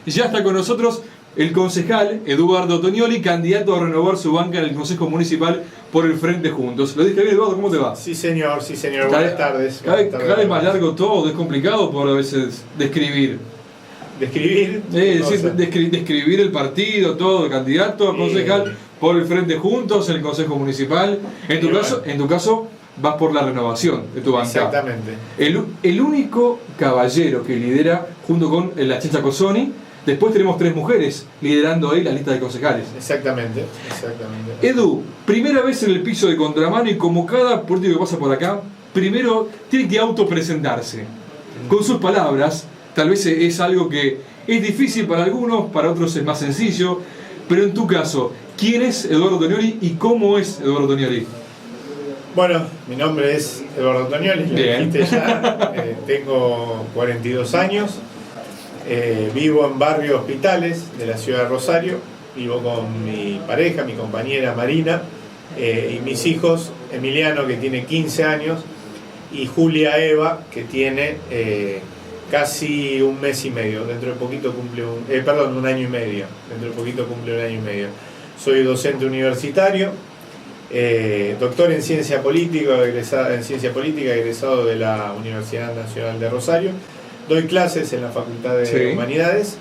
Ya está con nosotros el concejal Eduardo Tonioli, candidato a renovar su banca en el Consejo Municipal por el Frente Juntos. ¿Lo dije bien, Eduardo? ¿Cómo te va? Sí, señor. Buenas tardes. Cada vez más largo todo, es complicado por a veces describir. ¿Describir? Describir el partido, todo, candidato a concejal por el Frente Juntos en el Consejo Municipal. En tu caso, vas por la renovación de tu banca. Exactamente. El único caballero que lidera junto con la Checha Cozzoni. Después tenemos 3 mujeres liderando ahí la lista de concejales. Exactamente. Edu, primera vez en el piso de Contramano y como cada político que pasa por acá, primero tiene que autopresentarse. Con sus palabras, tal vez es algo que es difícil para algunos, para otros es más sencillo, pero en tu caso, ¿quién es Eduardo Tonioli y cómo es Eduardo Tonioli? Bueno, mi nombre es Eduardo Tonioli, lo dijiste ya. Tengo 42 años. Vivo en barrio Hospitales de la ciudad de Rosario. Vivo con mi pareja, mi compañera Marina, y mis hijos, Emiliano, que tiene 15 años, y Julia Eva, que tiene casi un mes y medio. Dentro de poquito cumple un año y medio. Dentro de poquito cumple un año y medio. Soy docente universitario, doctor en ciencia política, egresado de la Universidad Nacional de Rosario. Doy clases en la Facultad de Humanidades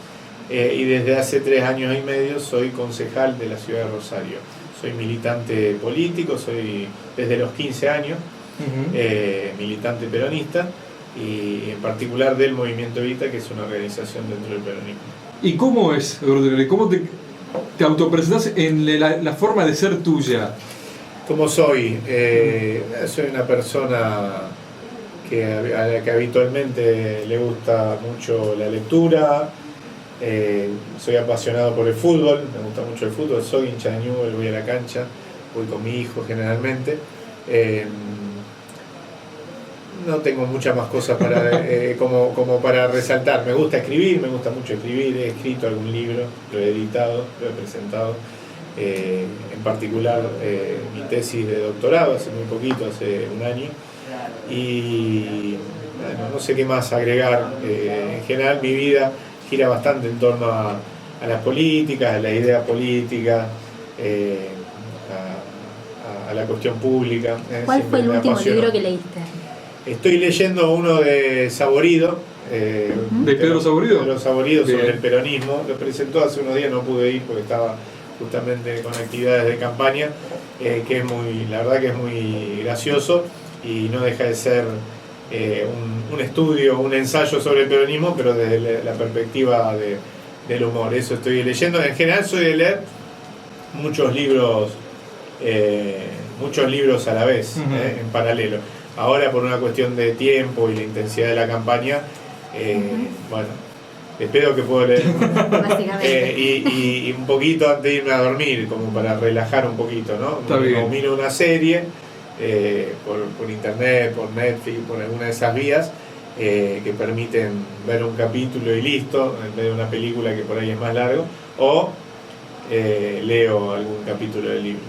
y desde hace 3 años y medio soy concejal de la ciudad de Rosario. Soy militante político, soy desde los 15 años militante peronista y en particular del Movimiento Evita, que es una organización dentro del peronismo. ¿Y cómo es, Eduardo? ¿Cómo te autopresentás en la forma de ser tuya? ¿Cómo soy? Soy una persona a la que habitualmente le gusta mucho la lectura, soy apasionado por el fútbol, me gusta mucho el fútbol, soy hincha de Newell's, voy a la cancha, voy con mi hijo generalmente. No tengo muchas más cosas como para resaltar. Me gusta escribir, me gusta mucho escribir, he escrito algún libro, lo he editado, lo he presentado. En particular mi tesis de doctorado hace muy poquito, hace un año. Y bueno, no sé qué más agregar. En general mi vida gira bastante en torno a las políticas, a la idea política, a la cuestión pública. ¿Cuál fue el último libro que leíste? Estoy leyendo uno de Saborido, ¿de Pedro Saborido? Pedro Saborido, sobre el peronismo. Lo presentó hace unos días, no pude ir porque estaba justamente con actividades de campaña, que es la verdad que es muy gracioso y no deja de ser un estudio, un ensayo sobre el peronismo, pero desde la perspectiva del humor. Eso estoy leyendo. En general soy de leer muchos libros a la vez, en paralelo. Ahora, por una cuestión de tiempo y la intensidad de la campaña, bueno, espero que puedo leer y un poquito antes de irme a dormir, como para relajar un poquito, ¿no? O miro una serie por internet, por Netflix, por alguna de esas vías que permiten ver un capítulo y listo, en vez de una película que por ahí es más largo, o leo algún capítulo del libro.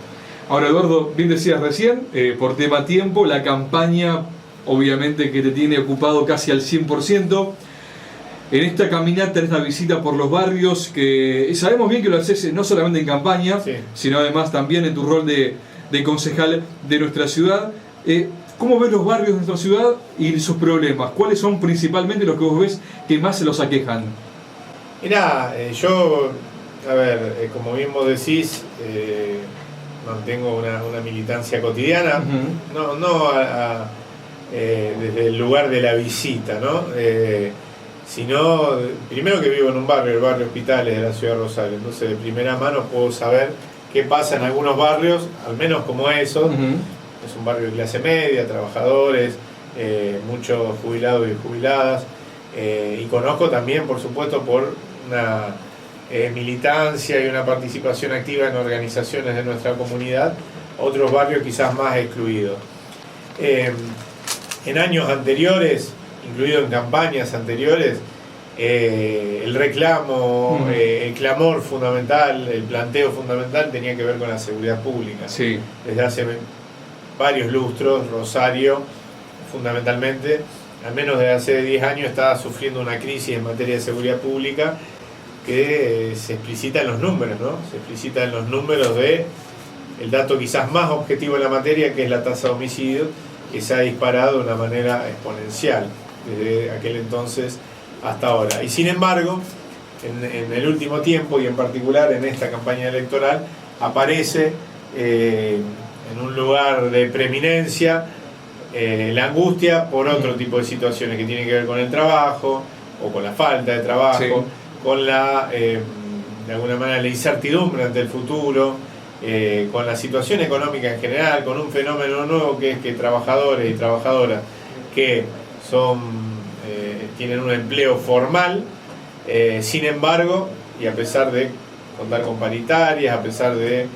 Ahora, Eduardo, bien decías recién, por tema tiempo, la campaña obviamente que te tiene ocupado casi al 100%. En esta caminata, en esta visita por los barrios, que sabemos bien que lo haces no solamente en campaña, sino además también en tu rol de concejal de nuestra ciudad. ¿Cómo ves los barrios de nuestra ciudad y sus problemas? ¿Cuáles son principalmente los que vos ves que más se los aquejan? Mirá, yo, como bien vos decís, mantengo una militancia cotidiana, no desde el lugar de la visita, ¿no? Sino, primero que vivo en un barrio, el barrio Hospitales de la ciudad de Rosario, entonces de primera mano puedo saber qué pasa en algunos barrios, al menos como esos. Es un barrio de clase media, trabajadores, muchos jubilados y jubiladas, y conozco también, por supuesto, por una militancia y una participación activa en organizaciones de nuestra comunidad, otros barrios quizás más excluidos. En años anteriores, incluido en campañas anteriores, el reclamo, el clamor fundamental, el planteo fundamental tenía que ver con la seguridad pública. Desde hace varios lustros, Rosario, fundamentalmente, al menos desde hace 10 años, está sufriendo una crisis en materia de seguridad pública que se explicita en los números, ¿no? Se explicita en los números de el dato quizás más objetivo de la materia, que es la tasa de homicidios, que se ha disparado de una manera exponencial desde aquel entonces hasta ahora. Y sin embargo, en el último tiempo, y en particular en esta campaña electoral, aparece en un lugar de preeminencia la angustia por otro tipo de situaciones que tienen que ver con el trabajo o con la falta de trabajo, sí, con la, de alguna manera, la incertidumbre ante el futuro, con la situación económica en general, con un fenómeno nuevo que es que trabajadores y trabajadoras que tienen un empleo formal, sin embargo, y a pesar de contar con paritarias, a pesar de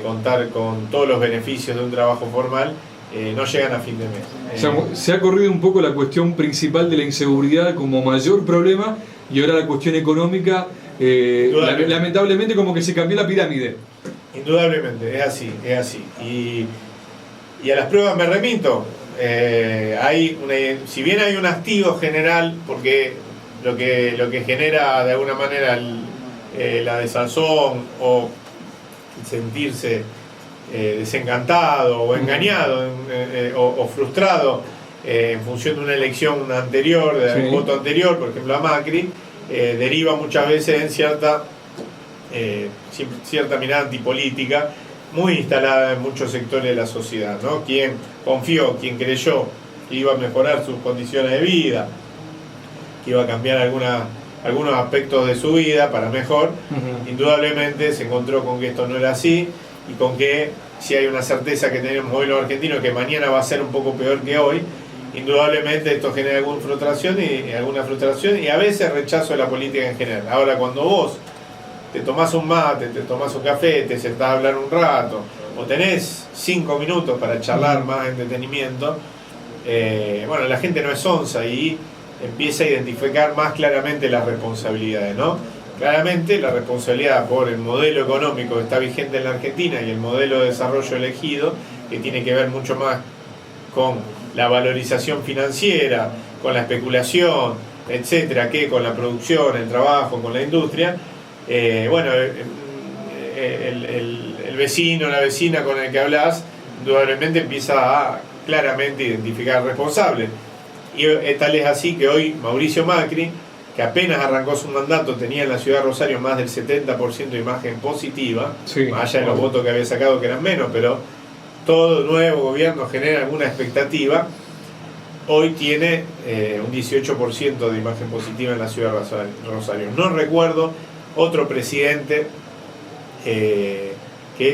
contar con todos los beneficios de un trabajo formal, no llegan a fin de mes. Se ha corrido un poco la cuestión principal de la inseguridad como mayor problema, y ahora la cuestión económica, lamentablemente, como que se cambió la pirámide. Indudablemente, es así, es así. Y a las pruebas me remito. Si bien hay un hastío general, porque lo que genera de alguna manera la desazón o sentirse desencantado o engañado o frustrado en función de una elección anterior, de un voto anterior, por ejemplo a Macri, deriva muchas veces en cierta mirada antipolítica muy instalada en muchos sectores de la sociedad, ¿no? Quien confió, quien creyó que iba a mejorar sus condiciones de vida, que iba a cambiar algunos aspectos de su vida para mejor, indudablemente se encontró con que esto no era así, y con que si hay una certeza que tenemos hoy los argentinos, que mañana va a ser un poco peor que hoy, indudablemente esto genera alguna frustración y a veces rechazo de la política en general. Ahora, cuando vos te tomás un mate, te tomás un café, te sentás a hablar un rato, o tenés 5 minutos para charlar más en detenimiento, bueno, la gente no es onza y empieza a identificar más claramente las responsabilidades, ¿no? Claramente la responsabilidad por el modelo económico que está vigente en la Argentina y el modelo de desarrollo elegido, que tiene que ver mucho más con la valorización financiera, con la especulación, etcétera, que con la producción, el trabajo, con la industria. Bueno, el vecino, la vecina con el que hablas, indudablemente empieza a claramente identificar responsables. Y tal es así que hoy Mauricio Macri, que apenas arrancó su mandato, tenía en la ciudad de Rosario más del 70% de imagen positiva, más allá de los votos que había sacado, que eran menos, pero todo nuevo gobierno genera alguna expectativa. Hoy tiene un 18% de imagen positiva en la ciudad de Rosario. No recuerdo otro presidente que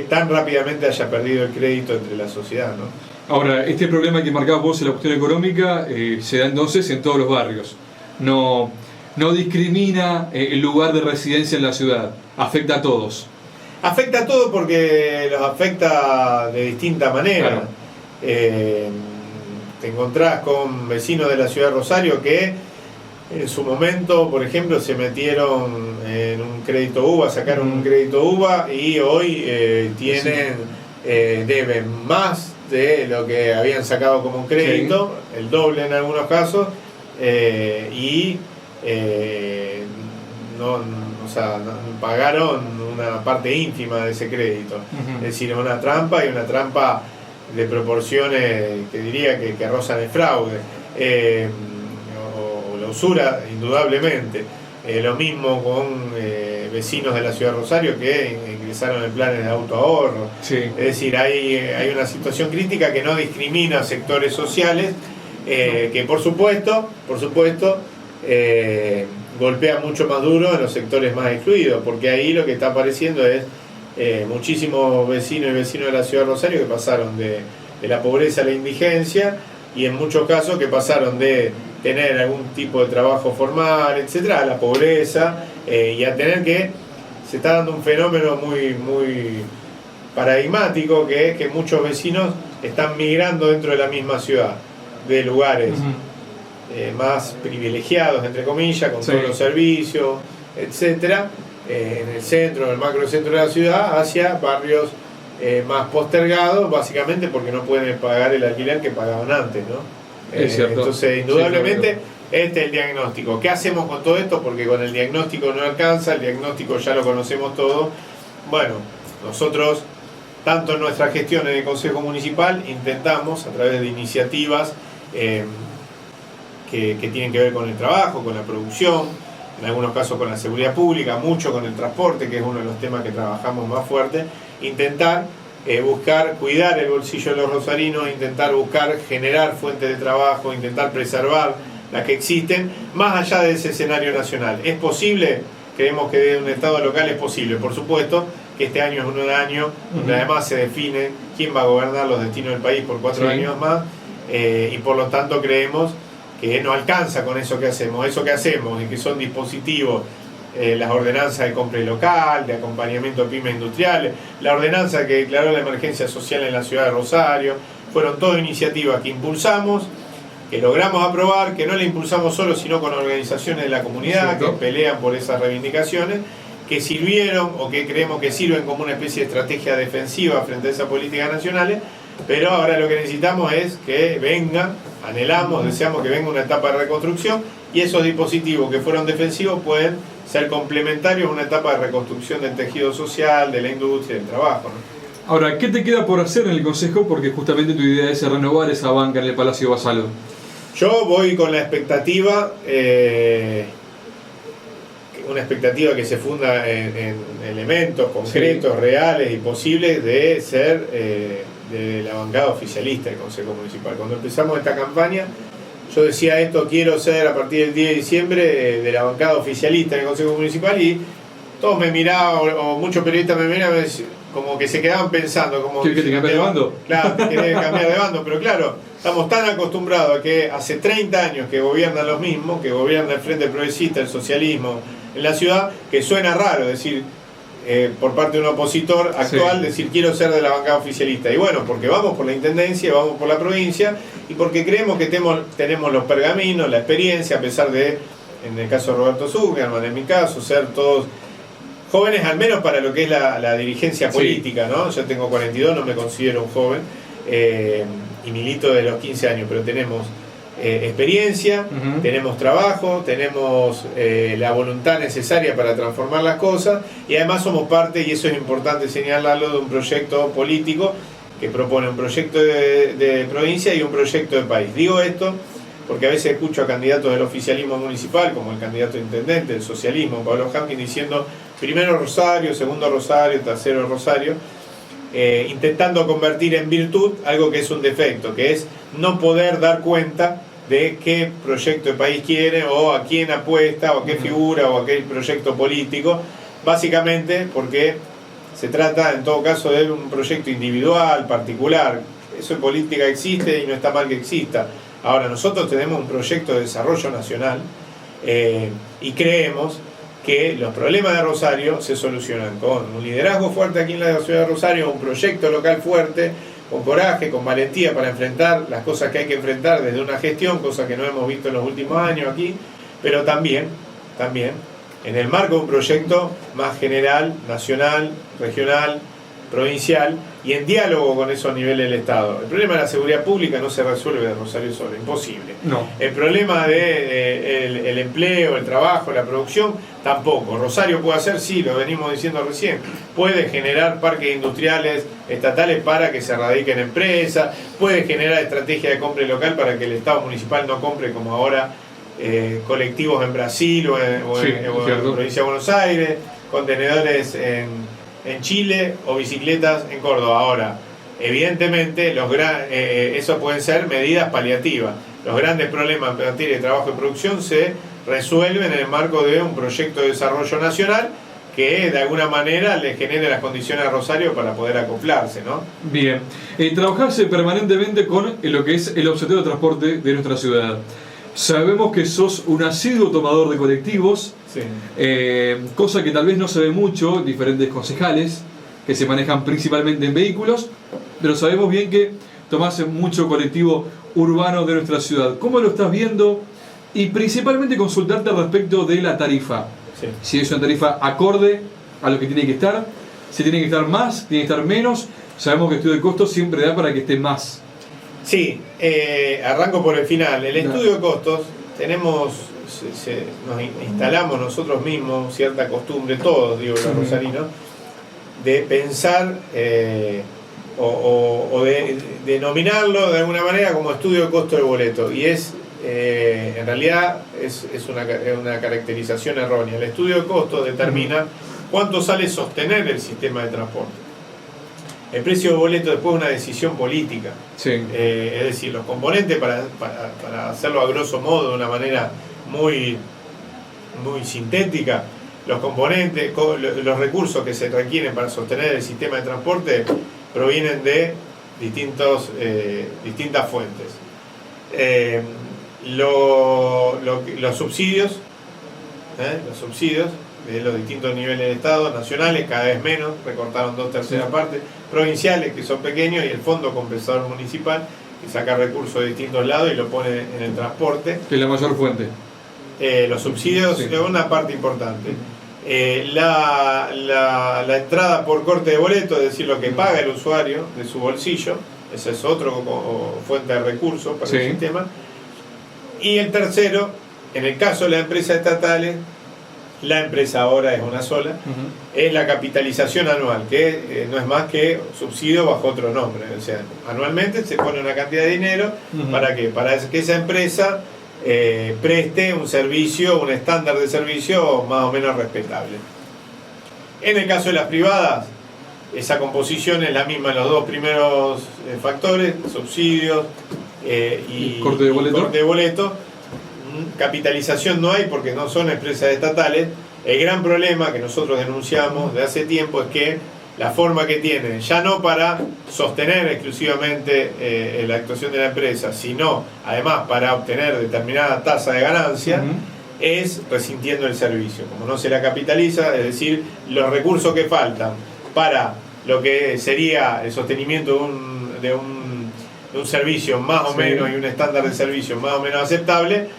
tan rápidamente haya perdido el crédito entre la sociedad, ¿no? Ahora, este problema que marcabas vos en la cuestión económica se da entonces en todos los barrios. No discrimina el lugar de residencia en la ciudad, afecta a todos. Afecta a todos porque los afecta de distinta manera. Claro. Te encontrás con vecinos de la ciudad de Rosario que en su momento, por ejemplo, se metieron en un crédito UBA, sacaron un crédito UBA y hoy deben más de lo que habían sacado como un crédito, el doble en algunos casos, pagaron una parte ínfima de ese crédito. Es decir, una trampa, y una trampa de proporciones que diría que rozan el fraude, o la usura, indudablemente. Lo mismo con vecinos de la ciudad de Rosario que ingresaron en planes de autoahorro. Es decir, hay una situación crítica que no discrimina sectores sociales, que por supuesto golpea mucho más duro en los sectores más excluidos, porque ahí lo que está apareciendo es muchísimos vecinos y vecinos de la ciudad de Rosario que pasaron de la pobreza a la indigencia, y en muchos casos que pasaron de tener algún tipo de trabajo formal, etcétera, a la pobreza, y a tener que se está dando un fenómeno muy paradigmático, que es que muchos vecinos están migrando dentro de la misma ciudad, de lugares más privilegiados, entre comillas, con todos los servicios, etcétera, en el centro, en el macrocentro de la ciudad, hacia barrios más postergados, básicamente porque no pueden pagar el alquiler que pagaban antes, ¿no? Es cierto. Entonces, indudablemente, Este es el diagnóstico. ¿Qué hacemos con todo esto? Porque con el diagnóstico no alcanza, el diagnóstico ya lo conocemos todo. Bueno, nosotros, tanto en nuestra gestión en el Consejo Municipal, intentamos, a través de iniciativas que tienen que ver con el trabajo, con la producción, en algunos casos con la seguridad pública, mucho con el transporte, que es uno de los temas que trabajamos más fuerte, intentar buscar cuidar el bolsillo de los rosarinos, intentar buscar generar fuentes de trabajo, intentar preservar las que existen, más allá de ese escenario nacional. ¿Es posible? Creemos que de un Estado local es posible. Por supuesto que este año es un año donde además se define quién va a gobernar los destinos del país por 4 años más, y por lo tanto creemos que no alcanza con eso que hacemos. Eso que hacemos y que son dispositivos, las ordenanzas de compra local, de acompañamiento a pymes industriales, la ordenanza que declaró la emergencia social en la ciudad de Rosario, fueron todas iniciativas que impulsamos, que logramos aprobar, que no la impulsamos solo, sino con organizaciones de la comunidad que pelean por esas reivindicaciones, que sirvieron o que creemos que sirven como una especie de estrategia defensiva frente a esas políticas nacionales, pero ahora lo que necesitamos es que venga, anhelamos, deseamos que venga una etapa de reconstrucción, y esos dispositivos que fueron defensivos pueden ser complementarios a una etapa de reconstrucción del tejido social, de la industria, del trabajo, ¿no? Ahora, ¿qué te queda por hacer en el Consejo? Porque justamente tu idea es renovar esa banca en el Palacio Basalo. Yo voy con la expectativa, una expectativa que se funda en elementos concretos, reales y posibles de ser de la bancada oficialista del Consejo Municipal. Cuando empezamos esta campaña, yo decía esto, quiero ser a partir del 10 de diciembre de la bancada oficialista del Consejo Municipal, y todos me miraban, o muchos periodistas me miraban, como que se quedaban pensando, como ¿Quieres que te cambie de bando? Claro, querés cambiar de bando, pero claro, estamos tan acostumbrados a que hace 30 años que gobiernan los mismos, que gobierna el Frente Progresista, el socialismo en la ciudad, que suena raro decir, por parte de un opositor actual, decir quiero ser de la bancada oficialista. Y bueno, porque vamos por la intendencia, vamos por la provincia, y porque creemos que tenemos los pergaminos, la experiencia, a pesar de, en el caso de Roberto Zuckerman, en mi caso, ser todos jóvenes, al menos para lo que es la dirigencia política, ¿no? Yo tengo 42, no me considero un joven, y milito de los 15 años, pero tenemos experiencia, tenemos trabajo, tenemos la voluntad necesaria para transformar las cosas, y además somos parte, y eso es importante señalarlo, de un proyecto político que propone un proyecto de provincia y un proyecto de país. Digo esto porque a veces escucho a candidatos del oficialismo municipal, como el candidato intendente del socialismo, Pablo Hamkin, diciendo primero Rosario, segundo Rosario, tercero Rosario, intentando convertir en virtud algo que es un defecto, que es no poder dar cuenta de qué proyecto de país quiere, o a quién apuesta, o a qué figura, o a qué proyecto político, básicamente porque se trata en todo caso de un proyecto individual, particular. Eso en política existe y no está mal que exista. Ahora, nosotros tenemos un proyecto de desarrollo nacional, y creemos que los problemas de Rosario se solucionan con un liderazgo fuerte aquí en la ciudad de Rosario, un proyecto local fuerte, con coraje, con valentía para enfrentar las cosas que hay que enfrentar desde una gestión, cosas que no hemos visto en los últimos años aquí, pero también en el marco de un proyecto más general, nacional, regional, provincial, y en diálogo con esos niveles del Estado. El problema de la seguridad pública no se resuelve de Rosario solo, imposible. No. El problema de el empleo, el trabajo, la producción, tampoco. Rosario puede hacer, sí, lo venimos diciendo recién, puede generar parques industriales estatales para que se radiquen empresas, puede generar estrategia de compra local para que el Estado municipal no compre como ahora colectivos en Brasil o en provincia de Buenos Aires, contenedores en Chile o bicicletas en Córdoba. Ahora, evidentemente, eso pueden ser medidas paliativas. Los grandes problemas en materia de trabajo y producción se resuelven en el marco de un proyecto de desarrollo nacional que de alguna manera le genere las condiciones a Rosario para poder acoplarse, ¿no? Bien. Trabajarse permanentemente con lo que es el Observatorio de Transporte de nuestra ciudad. Sabemos que sos un asiduo tomador de colectivos, cosa que tal vez no se ve mucho, diferentes concejales que se manejan principalmente en vehículos, pero sabemos bien que tomás mucho colectivo urbano de nuestra ciudad. ¿Cómo lo estás viendo? Y principalmente consultarte respecto de la tarifa. Si es una tarifa acorde a lo que tiene que estar, si tiene que estar más, tiene que estar menos. Sabemos que el estudio de costos siempre da para que esté más. Sí, arranco por el final. El estudio de costos nos instalamos nosotros mismos cierta costumbre, todos, digo, los rosarinos, de pensar o de denominarlo de alguna manera como estudio de costo del boleto, y en realidad es una caracterización errónea. El estudio de costo determina cuánto sale sostener el sistema de transporte. El precio del boleto después es una decisión política. Sí. Es decir, los componentes, para hacerlo a grosso modo de una manera muy sintética, los componentes, los recursos que se requieren para sostener el sistema de transporte provienen de distintas fuentes. Los subsidios de los distintos niveles de Estado, nacionales cada vez menos, recortaron 2/3 partes, provinciales que son pequeños, y el Fondo Compensador Municipal que saca recursos de distintos lados y lo pone en el transporte. Que es la mayor fuente. Los subsidios es una parte importante. La entrada por corte de boleto, es decir, lo que paga el usuario de su bolsillo, esa es otra fuente de recursos para el sistema. Y el tercero, en el caso de las empresas estatales, la empresa ahora es una sola, es la capitalización anual, que no es más que subsidio bajo otro nombre. O sea, anualmente se pone una cantidad de dinero, ¿para qué? Para que esa empresa preste un servicio, un estándar de servicio más o menos respetable. En el caso de las privadas, esa composición es la misma en los dos primeros factores, subsidios y corte de boleto. Capitalización no hay porque no son empresas estatales. El gran problema que nosotros denunciamos de hace tiempo es que la forma que tienen, ya no para sostener exclusivamente la actuación de la empresa, sino además para obtener determinada tasa de ganancia, es resintiendo el servicio. Como no se la capitaliza, es decir, los recursos que faltan para lo que sería el sostenimiento de un servicio más o menos, y un estándar de servicio más o menos aceptable,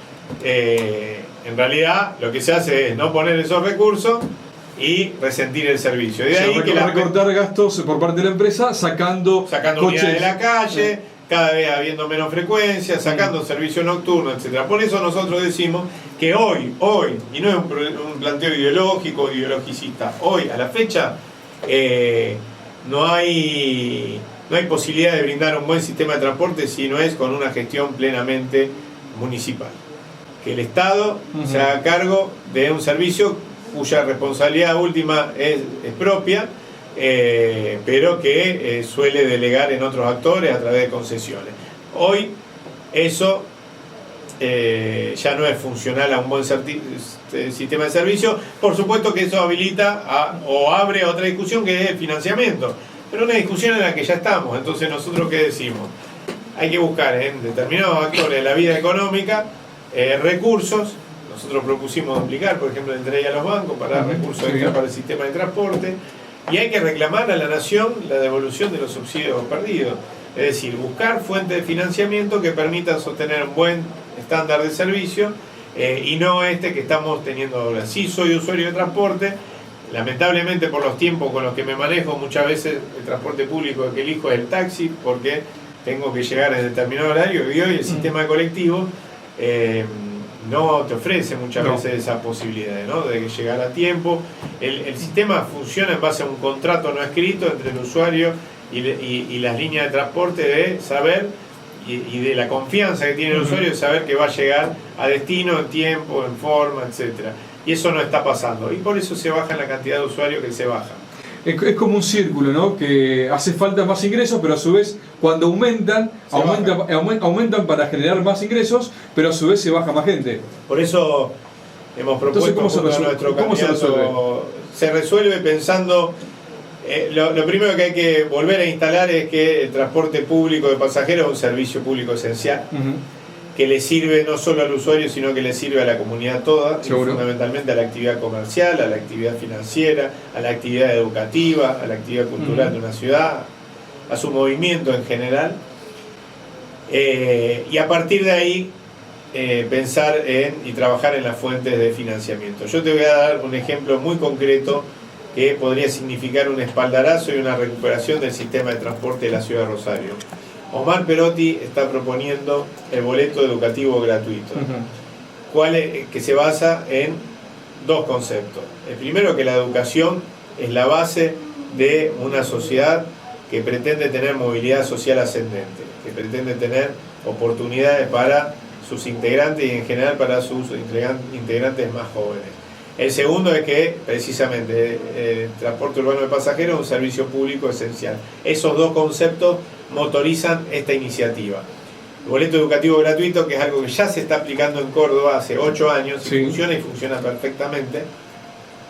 en realidad lo que se hace es no poner esos recursos y resentir el servicio. De ahí que recortar gastos por parte de la empresa, sacando unidades de la calle, cada vez habiendo menos frecuencia, sacando servicio nocturno, etcétera. Por eso nosotros decimos que hoy, y no es un planteo ideológico, ideologicista, hoy, a la fecha, no hay posibilidad de brindar un buen sistema de transporte si no es con una gestión plenamente municipal. Que el Estado se haga cargo de un servicio cuya responsabilidad última es propia, pero que suele delegar en otros actores a través de concesiones. Hoy eso ya no es funcional a un buen sistema de servicio. Por supuesto que eso habilita o abre otra discusión, que es el financiamiento, pero una discusión en la que ya estamos. Entonces, ¿nosotros qué decimos? Hay que buscar en determinados actores de la vida económica recursos. Nosotros propusimos aplicar, por ejemplo, entre ellas los bancos, para recursos extra para el sistema de transporte, y hay que reclamar a la Nación la devolución de los subsidios perdidos. Es decir, buscar fuentes de financiamiento que permitan sostener un buen estándar de servicio, y no que estamos teniendo ahora. Sí, soy usuario de transporte, lamentablemente por los tiempos con los que me manejo, muchas veces el transporte público que elijo es el taxi, porque tengo que llegar en determinado horario, y hoy el sistema colectivo no te ofrece muchas veces esa posibilidad, ¿no?, de llegar a tiempo. El sistema funciona en base a un contrato no escrito entre el usuario y las líneas de transporte, de saber y de la confianza que tiene el usuario de saber que va a llegar a destino en tiempo, en forma, etcétera. Y eso no está pasando, y por eso se baja la cantidad de usuarios que se baja. Es como un círculo, ¿no? Que hace falta más ingresos, pero a su vez, cuando aumentan para generar más ingresos, pero a su vez se baja más gente. Por eso hemos propuesto. Entonces, ¿cómo se resuelve? Se resuelve pensando. Lo primero que hay que volver a instalar es que el transporte público de pasajeros es un servicio público esencial, que le sirve no solo al usuario, sino que le sirve a la comunidad toda, y fundamentalmente a la actividad comercial, a la actividad financiera, a la actividad educativa, a la actividad cultural de una ciudad, a su movimiento en general. Y a partir de ahí pensar y trabajar en las fuentes de financiamiento. Yo te voy a dar un ejemplo muy concreto que podría significar un espaldarazo y una recuperación del sistema de transporte de la ciudad de Rosario. Omar Perotti está proponiendo el boleto educativo gratuito. que se basa en dos conceptos. El primero, que la educación es la base de una sociedad que pretende tener movilidad social ascendente, que pretende tener oportunidades para sus integrantes y en general para sus integrantes más jóvenes. El segundo es que precisamente el transporte urbano de pasajeros es un servicio público esencial. Esos dos conceptos motorizan esta iniciativa. El boleto educativo gratuito, que es algo que ya se está aplicando en Córdoba hace 8 años, sí, funciona y funciona perfectamente,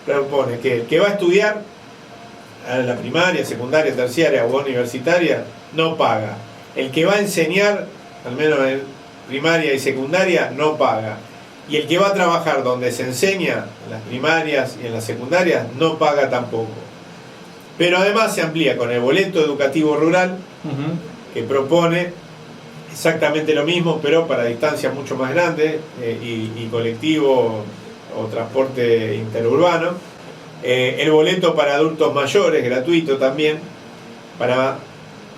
propone que el que va a estudiar a la primaria, secundaria, terciaria o universitaria no paga. El que va a enseñar, al menos en primaria y secundaria, no paga. Y el que va a trabajar donde se enseña, en las primarias y en las secundarias, no paga tampoco. Pero además se amplía con el boleto educativo rural, que propone exactamente lo mismo, pero para distancias mucho más grandes, y colectivo o transporte interurbano. El boleto para adultos mayores, gratuito también, para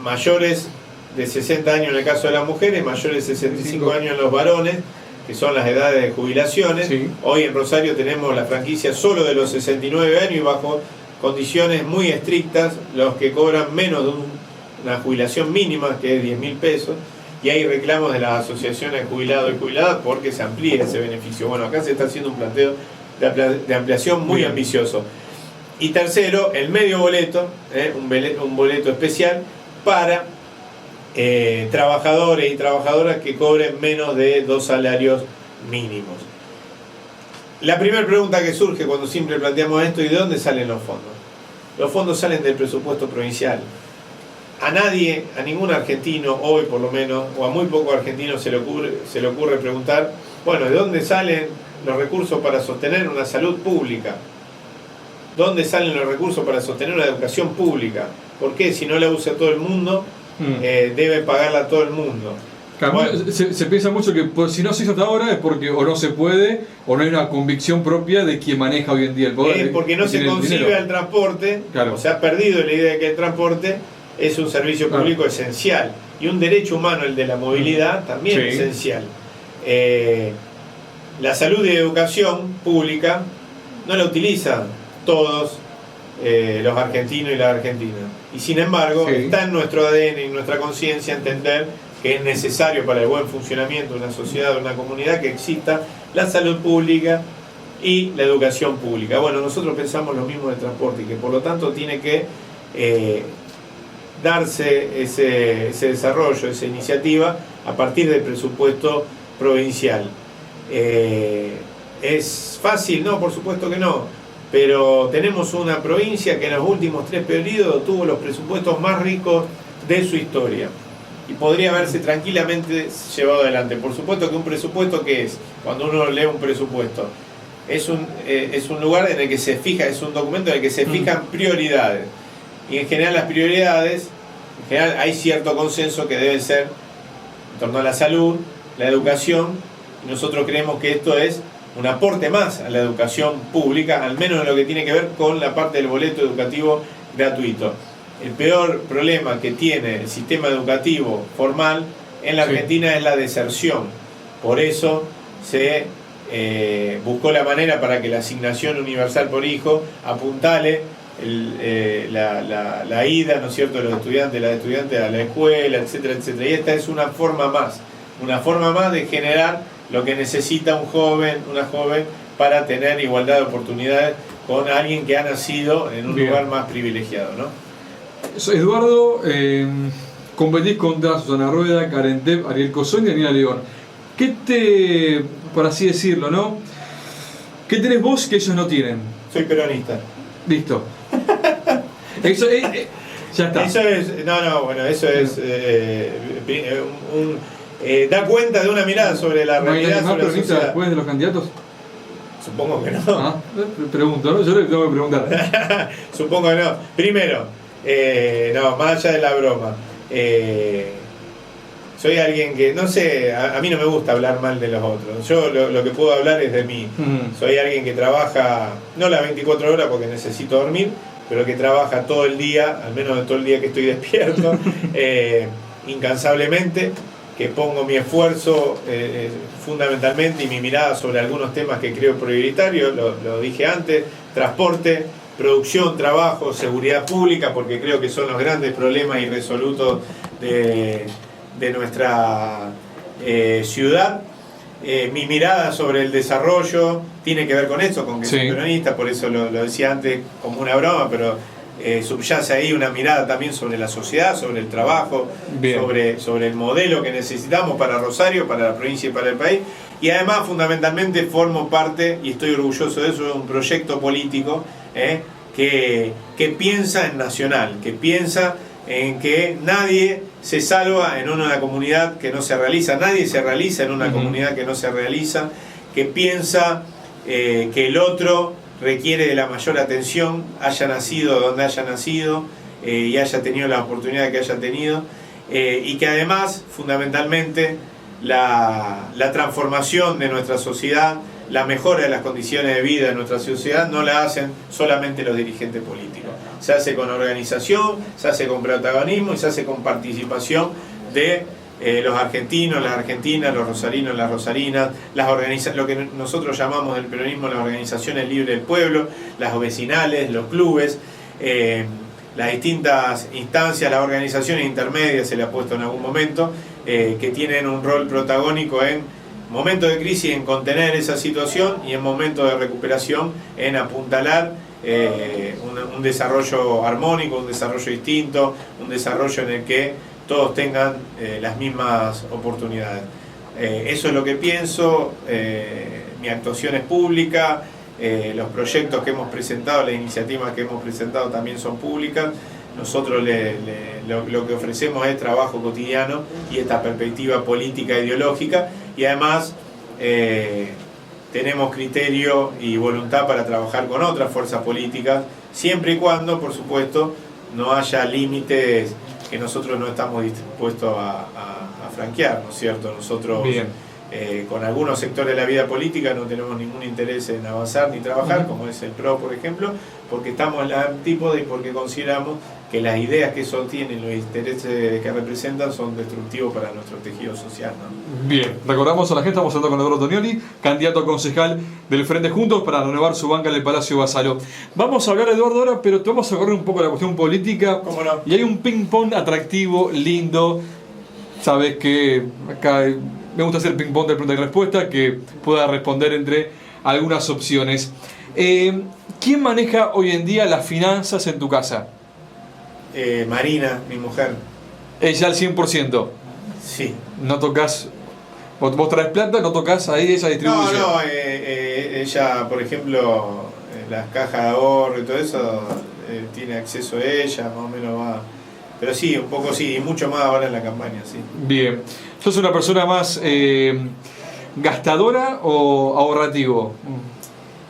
mayores de 60 años en el caso de las mujeres, mayores de 65 años en los varones, que son las edades de jubilaciones. Sí. Hoy en Rosario tenemos la franquicia solo de los 69 años y bajo condiciones muy estrictas, los que cobran menos de una jubilación mínima, que es 10.000 pesos, y hay reclamos de las asociaciones de jubilados y jubiladas porque se amplíe ese beneficio. Bueno, acá se está haciendo un planteo de ampliación muy ambicioso. Y tercero, el medio boleto, un boleto especial para trabajadores y trabajadoras que cobren menos de 2 salarios mínimos. La primera pregunta que surge cuando siempre planteamos esto: ¿y de dónde salen los fondos? Los fondos salen del presupuesto provincial. A nadie, a ningún argentino, hoy por lo menos, o a muy pocos argentinos se le ocurre preguntar, bueno, ¿de dónde salen los recursos para sostener una salud pública? ¿Dónde salen los recursos para sostener una educación pública? ¿Por qué, si no la usa todo el mundo, debe pagarla todo el mundo? Claro, bueno, se piensa mucho que si no se hizo hasta ahora es porque o no se puede o no hay una convicción propia de quien maneja hoy en día el poder. Es porque no se concibe al transporte, claro. O se ha perdido la idea de que el transporte es un servicio público esencial y un derecho humano, el de la movilidad, también esencial. La salud y educación pública no la utilizan todos los argentinos y las argentinas, y sin embargo está en nuestro ADN y en nuestra conciencia entender que es necesario para el buen funcionamiento de una sociedad, de una comunidad, que exista la salud pública y la educación pública. Bueno, nosotros pensamos lo mismo del transporte y que por lo tanto tiene que darse ese desarrollo, esa iniciativa a partir del presupuesto provincial. ¿Es fácil? No, por supuesto que no, pero tenemos una provincia que en los últimos 3 periodos tuvo los presupuestos más ricos de su historia y podría haberse tranquilamente llevado adelante. Por supuesto que un presupuesto, ¿qué es? Cuando uno lee un presupuesto, es un lugar en el que se fija, es un documento en el que se fijan prioridades, y en general las prioridades, hay cierto consenso que debe ser en torno a la salud, la educación, y nosotros creemos que esto es un aporte más a la educación pública, al menos en lo que tiene que ver con la parte del boleto educativo gratuito. El peor problema que tiene el sistema educativo formal en la Argentina es la deserción. Por eso se buscó la manera para que la asignación universal por hijo apuntale la ida, ¿no es cierto?, de los estudiantes, las estudiantes a la escuela, etcétera, etcétera. Y esta es una forma más de generar lo que necesita un joven, una joven, para tener igualdad de oportunidades con alguien que ha nacido en un lugar más privilegiado, ¿no? Eduardo, competís contra Susana Rueda, Karen Depp, Ariel Cosón y Daniela León. ¿Qué por así decirlo, ¿no? ¿Qué tenés vos que ellos no tienen? Soy peronista. Listo. Eso ya está. Eso es, eso es da cuenta de una mirada sobre la realidad. ¿No hay más peronistas después de los candidatos? Supongo que no. Pregunto, ¿no? Yo le tengo que preguntar. Supongo que no. Primero, más allá de la broma, soy alguien que, no sé, a mí no me gusta hablar mal de los otros. Yo lo que puedo hablar es de mí. Soy alguien que trabaja, no las 24 horas porque necesito dormir, pero que trabaja todo el día, al menos todo el día que estoy despierto, incansablemente, que pongo mi esfuerzo fundamentalmente y mi mirada sobre algunos temas que creo prioritarios, lo dije antes: transporte, producción, trabajo, seguridad pública, porque creo que son los grandes problemas irresolutos de nuestra ciudad. Mi mirada sobre el desarrollo tiene que ver con eso, con que soy peronista, por eso lo decía antes como una broma, pero subyace ahí una mirada también sobre la sociedad, sobre el trabajo, sobre el modelo que necesitamos para Rosario, para la provincia y para el país. Y además, fundamentalmente, formo parte, y estoy orgulloso de eso, de un proyecto político que piensa en nacional, que piensa en que nadie se salva en una comunidad que no se realiza, nadie se realiza en una comunidad que no se realiza, que piensa que el otro requiere de la mayor atención, haya nacido donde haya nacido y haya tenido la oportunidad que haya tenido, y que además, fundamentalmente, la transformación de nuestra sociedad, la mejora de las condiciones de vida de nuestra sociedad no la hacen solamente los dirigentes políticos. Se hace con organización, se hace con protagonismo y se hace con participación de los argentinos, las argentinas, los rosarinos, las rosarinas, lo que nosotros llamamos del peronismo las organizaciones libres del pueblo, las vecinales, los clubes, las distintas instancias, las organizaciones intermedias, se le ha puesto en algún momento, que tienen un rol protagónico en momentos de crisis, en contener esa situación, y en momentos de recuperación en apuntalar un desarrollo armónico, un desarrollo distinto, un desarrollo en el que todos tengan las mismas oportunidades. Eso es lo que pienso. Mi actuación es pública, los proyectos que hemos presentado, las iniciativas que hemos presentado también son públicas. Nosotros lo que ofrecemos es trabajo cotidiano y esta perspectiva política e ideológica, y además tenemos criterio y voluntad para trabajar con otras fuerzas políticas, siempre y cuando, por supuesto, no haya límites que nosotros no estamos dispuestos a franquear, ¿no es cierto? Nosotros con algunos sectores de la vida política no tenemos ningún interés en avanzar ni trabajar, como es el PRO, por ejemplo, porque estamos en la antípoda y porque consideramos que las ideas que sostienen, los intereses que representan, son destructivos para nuestro tejido social, ¿no? Bien, recordamos a la gente, estamos hablando con Eduardo Tognoli, candidato a concejal del Frente Juntos para renovar su banca en el Palacio Basalo. Vamos a hablar, Eduardo, ahora, pero te vamos a correr un poco la cuestión política. ¿Cómo no? Y hay un ping-pong atractivo, lindo. Sabes que acá me gusta hacer ping-pong de pregunta y respuesta, que pueda responder entre algunas opciones. ¿Quién maneja hoy en día las finanzas en tu casa? Marina, mi mujer. ¿Ella al 100%? Sí. ¿No tocas? ¿Vos traes plata? ¿No tocas ahí esa distribución? No, ella, por ejemplo, las cajas de ahorro y todo eso, tiene acceso a ella, más o menos va. Pero sí, un poco sí, y mucho más ahora en la campaña, sí. Bien. ¿Sos una persona más gastadora o ahorrativo?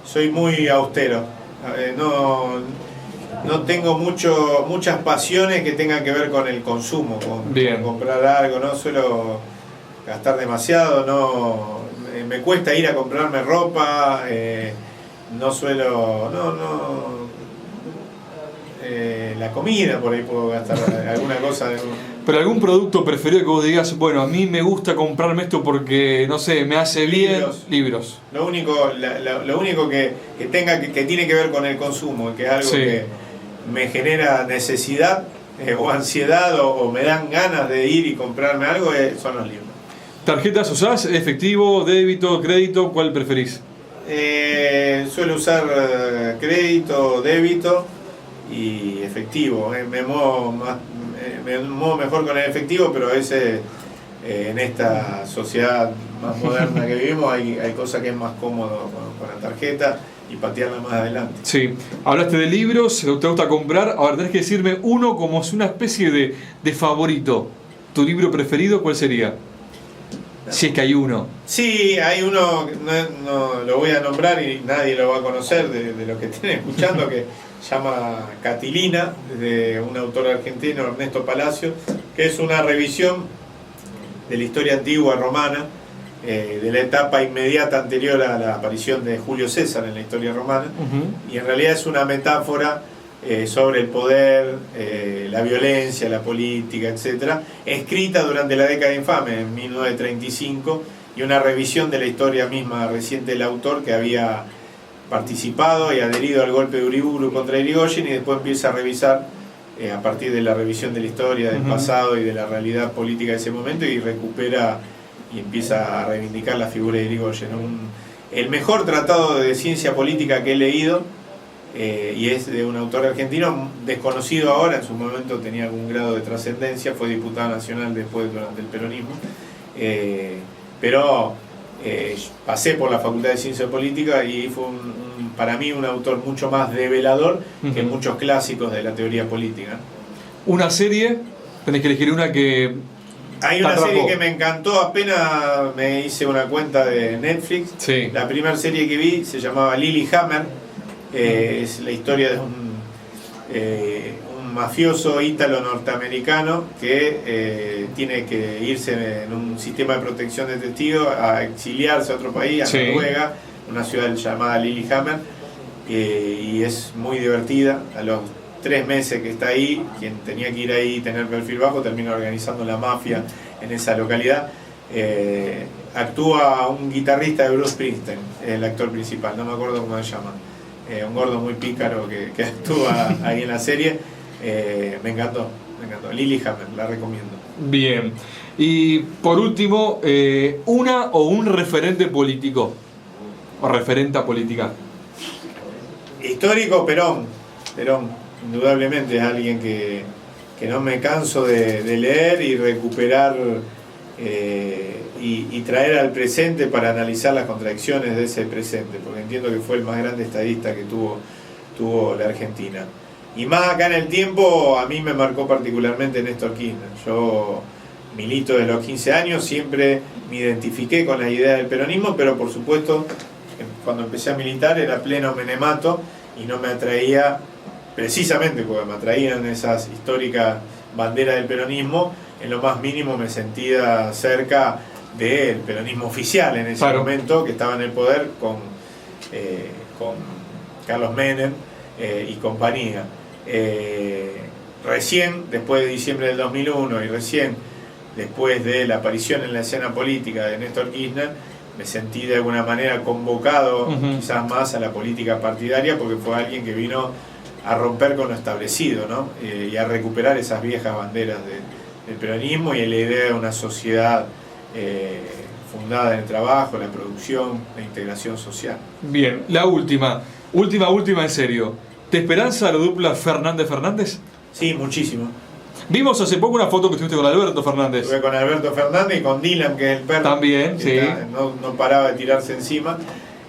Soy muy austero. No tengo muchas pasiones que tengan que ver con el consumo, con comprar algo. No suelo gastar demasiado, me cuesta ir a comprarme ropa, no suelo... la comida por ahí puedo gastar alguna cosa. Pero algún producto preferido que vos digas, bueno, a mí me gusta comprarme esto porque, no sé, me hace bien. Libros. Lo único que tiene que ver con el consumo, que es algo que me genera necesidad o ansiedad o me dan ganas de ir y comprarme algo, son los libros. ¿Tarjetas usás? ¿Efectivo, débito, crédito? ¿Cuál preferís? Suelo usar crédito, débito y efectivo. Me muevo mejor con el efectivo, pero a veces en esta sociedad más moderna que vivimos hay cosas que es más cómodo con la tarjeta y patearla más adelante. Sí, hablaste de libros, te gusta comprar. Ahora tenés que decirme uno como es una especie de favorito. ¿Tu libro preferido cuál sería? Si es que hay uno. Sí, hay uno, no lo voy a nombrar y nadie lo va a conocer de los que estén escuchando, que llama Catilina, de un autor argentino, Ernesto Palacio, que es una revisión de la historia antigua romana, de la etapa inmediata anterior a la aparición de Julio César en la historia romana, y en realidad es una metáfora sobre el poder, la violencia, la política, etc., escrita durante la década infame, en 1935, y una revisión de la historia misma reciente del autor, que había participado y adherido al golpe de Uriburu contra Irigoyen, y después empieza a revisar a partir de la revisión de la historia, del pasado y de la realidad política de ese momento, y recupera y empieza a reivindicar la figura de Irigoyen. El mejor tratado de ciencia política que he leído, y es de un autor argentino desconocido ahora, en su momento tenía algún grado de trascendencia, fue diputado nacional después durante el peronismo, pero pasé por la Facultad de Ciencia Política y fue para mí un autor mucho más develador que muchos clásicos de la teoría política. ¿Una serie? Tenés que elegir una que... Hay una serie que me encantó, apenas me hice una cuenta de Netflix. Sí. La primera serie que vi se llamaba Lilyhammer. Es la historia de un mafioso ítalo-norteamericano que tiene que irse en un sistema de protección de testigos a exiliarse a otro país, a Noruega, una ciudad llamada Lilyhammer, y es muy divertida. A los 3 meses que está ahí, quien tenía que ir ahí y tener perfil bajo termina organizando la mafia en esa localidad. Actúa un guitarrista de Bruce Springsteen, el actor principal, no me acuerdo cómo se llama, un gordo muy pícaro que actúa ahí en la serie. Me encantó. Lilyhammer, la recomiendo. Bien. Y por último, una o un referente político o referenta política. Histórico, Perón, indudablemente es alguien que no me canso de leer y recuperar y traer al presente para analizar las contradicciones de ese presente, porque entiendo que fue el más grande estadista que tuvo la Argentina. Y más acá en el tiempo, a mí me marcó particularmente Néstor Kirchner. Yo milito desde los 15 años, siempre me identifiqué con la idea del peronismo, pero por supuesto, cuando empecé a militar era pleno menemato y no me atraía, precisamente porque me atraían esas históricas banderas del peronismo, en lo más mínimo me sentía cerca del peronismo oficial en ese momento, que estaba en el poder con Carlos Menem y compañía. Recién, después de diciembre del 2001 y recién después de la aparición en la escena política de Néstor Kirchner, me sentí de alguna manera convocado quizás más a la política partidaria, porque fue alguien que vino a romper con lo establecido, ¿no? Y a recuperar esas viejas banderas del peronismo y la idea de una sociedad fundada en el trabajo, la producción, la integración social. Bien, la última en serio. ¿Te esperanza la dupla Fernández-Fernández? Sí, muchísimo. Vimos hace poco una foto que estuviste con Alberto Fernández. Estuve con Alberto Fernández y con Dylan, que es el perro. También, sí. No paraba de tirarse encima.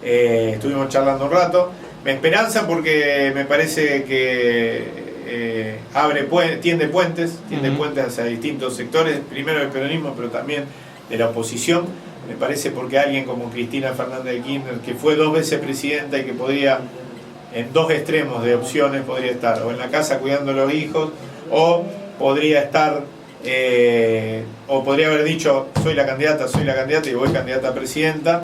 Estuvimos charlando un rato. Me esperanza porque me parece que tiende puentes hacia distintos sectores, primero del peronismo, pero también de la oposición. Me parece porque alguien como Cristina Fernández de Kirchner, que fue 2 veces presidenta y que podría, en 2 extremos de opciones, podría estar o en la casa cuidando a los hijos, o podría estar, o podría haber dicho soy la candidata y voy candidata a presidenta.